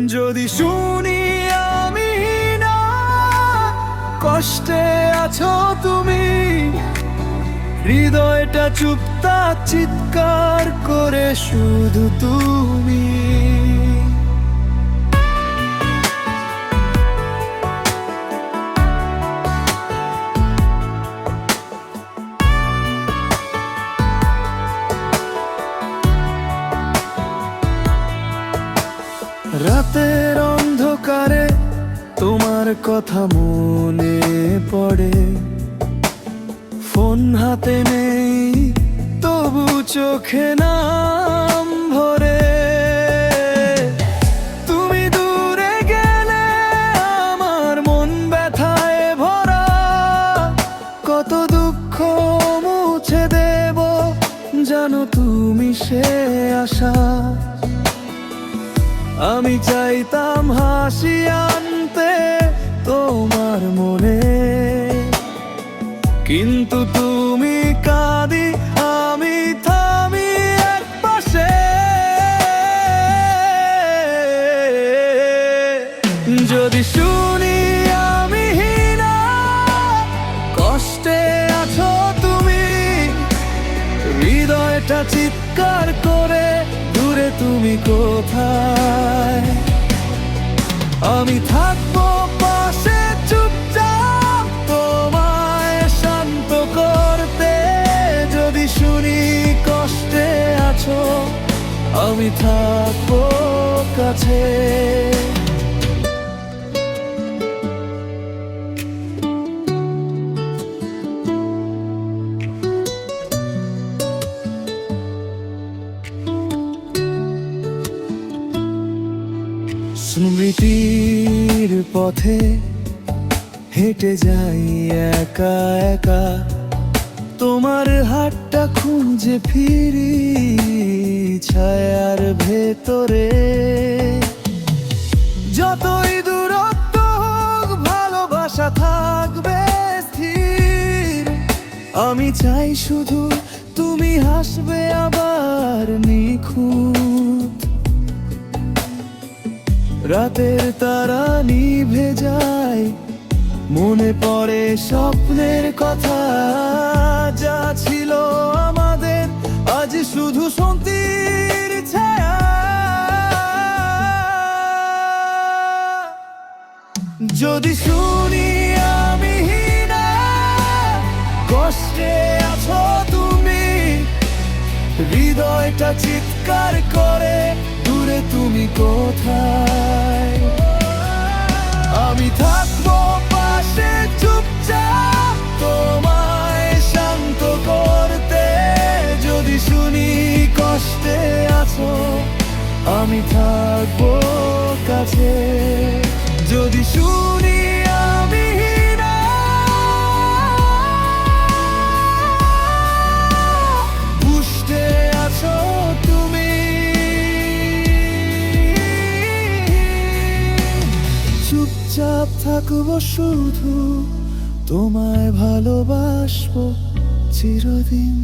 যদি শুনি আমি না কষ্টে আছো তুমি, হৃদয়টা চুপচাপ চিৎকার করে শুধু তুমি। রাতের অন্ধকারে তোমার কথা মনে পড়ে, ফোন হাতে নেই তবু চোখে নাম ভরে। তুমি দূরে গেলে আমার মন ব্যথায় ভরা, কত দুঃখ মুছে দেব জানো তুমি সে আশা। আমি চাইতাম হাসি আনতে তোমার মনে, কিন্তু তুমি কাঁদি আমি থামি এক পাশে। যদি শুনি আমি না কষ্টে আছো তুমি, হৃদয়টা চিৎকার করে দূরে তুমি কোথায়। আমি থাকবো পাশে চুপচাপ তোমায় শান্ত করতে। যদি শুনি কষ্টে আছো আমি থাকবো কাছে। স্মৃতির পথে হেঁটে যাই একা একা, তোমার হাতটা খুঁজে ফিরি ছায়ার ভেতরে। যতই দূরত্ব হোক ভালোবাসা থাকবে স্থির। আমি চাই শুধু তুমি হাসবে আবার নিখুঁত। রাতের তারা নিভে যায়, মনে পড়ে স্বপ্নের কথা যা ছিল আমাদের আজ শুধু শান্তির ছায়া। যদি শুনি আমি না কষ্টে আছো তুমি, হৃদয়টা চিৎকার করে দূরে তুমি কোথায়। আমি থাকবো পাশে চুপচাপ তোমায় শান্ত করতে। যদি শুনি কষ্টে আছো আমি থাকবো কাছে। যদি শুনি আমি না বুঝতে আছো তুমি, চুপচাপ থাকবো শুধু তোমায় ভালোবাসবো চিরদিন।